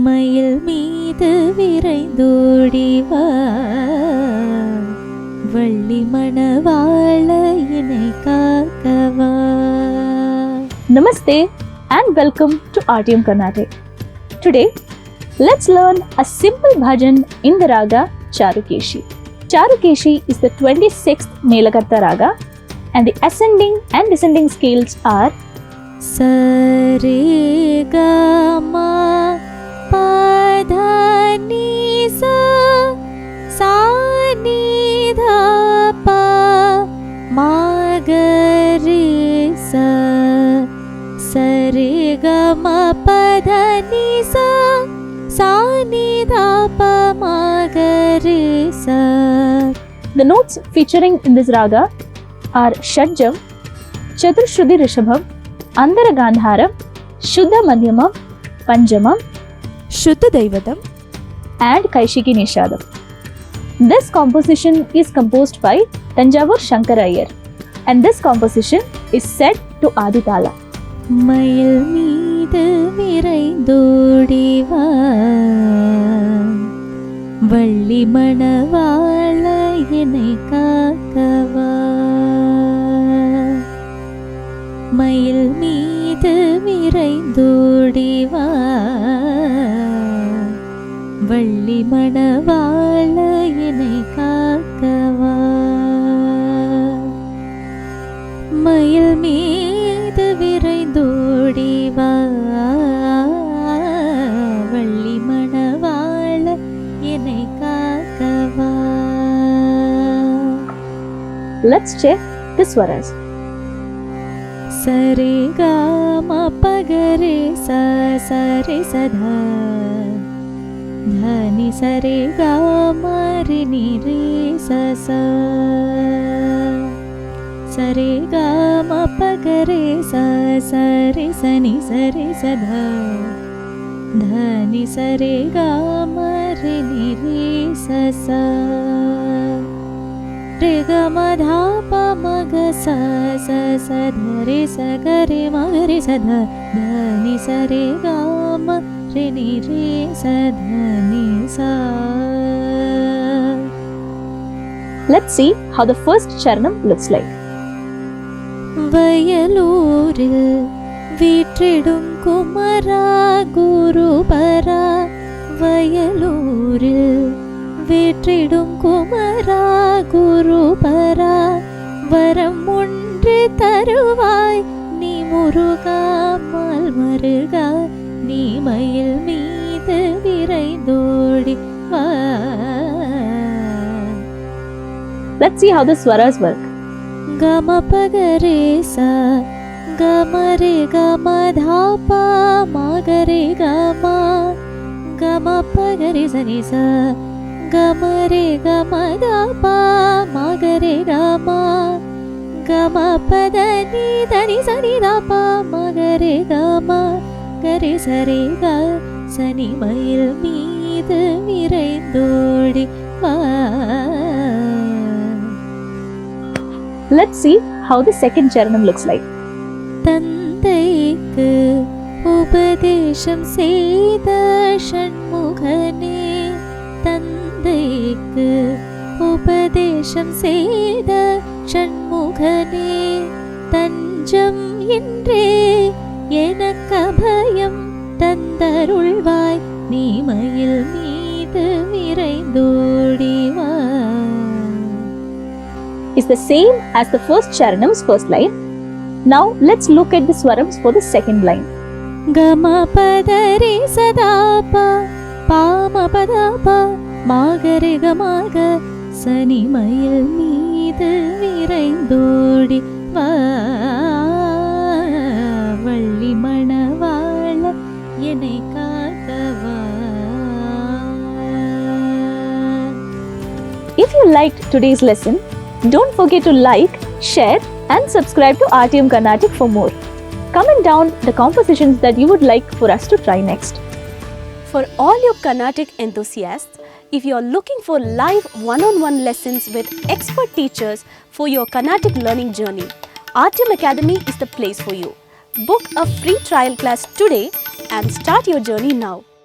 மயில் மீது விரைந்தோடி வா, வள்ளி மணவாள என்னை காக்கவா. Namaste and welcome to RTM Carnatic. Today, let's learn a simple bhajan in the raga Charukeshi. Charukeshi is the 26th Melakarta raga and the ascending and descending scales are sa re ga ma pa dha ni sa, sa ni dha pa ma ga re sa, sa re ga ma pa dha ni sa, sa ni dha pa ma ga re sa. The notes featuring in this raga are Shadjam, Chaturshruti Rishabham, Andhara Gandharam, Shuddha Madhyamam, Panjamam, Shuddha Daivatam and Kaishiki Nishadam. This composition is composed by Tanjavur Shankar Iyer and this composition is set to Aditala. மயில் மீது விரைந்தோடி வா, வள்ளி மணவாள என்னை காக்கவா. மயில் மீது விரைந்தோடி வா, வள்ளி மணவாள என்னை காக்கவா. மயில் மீது விரைந்தோடி வா, வள்ளி மணவாள என்னை காக்கவா. Let's check the swaras. sa re ga ma pa ga re sa, sa re sa dha, dha ni sa re ga ma re ni re sa sa, sa re ga ma pa ga re sa, sa re sa ni sa re sa dha, dha ni sa re ga ma re ni re sa sa, re ga ma dha pa ma ga sa, sa sa dha re sa ga re ma ga re sa dha, dha ni sa re ga ma re ni re sa dha ni sa. Let's see how the first charanam looks like. வயலூரில் வீற்றிடும் குமரா குருபரா, வயலூரில் வீற்றிடும் குமரா குருபரா, வரம் ஒன்று தருவாய் நீ முருகா mall மருகா, நீ மயில் மீது விரைந்தோடி வா. Let's see how the swaras work. ga ma pa ga re sa, ga ma re ga ma dha pa ma ga re ga ma, ga ma pa ga re sa ni sa, ga ma re ga ma dha pa ma ga re ga ma, ga ma pa da ni sa ni dha pa ma ga re ga ma, ga re sa ni மயில் மீது விரைந்தோடி வா. Let's see how the second charanam looks like. தந்தைக்கு உபதேசம் செய்த ஷண்முகனே, தந்தைக்கு உபதேசம் செய்த ஷண்முகனே, தஞ்சம் என்றே எனக்கு அபயம் தந்தருள்வாய் நீ மயில் மீது விரைந்தோடி வா. Is the same as the first charanam's first line. Now let's look at the swarams for the second line. ga ma pa da re sa da pa, pa ma pa da pa ma ga re ga ma ga, sa ni மயில் மீது விரைந்தோடி வா, வள்ளி மணவாள என்னை காக்கவா. If you liked today's lesson, don't forget to like, share and subscribe to RTM Carnatic for more. Comment down the compositions that you would like for us to try next. For all your Carnatic enthusiasts, if you are looking for live one-on-one lessons with expert teachers for your Carnatic learning journey, RTM Academy is the place for you. Book a free trial class today and start your journey now.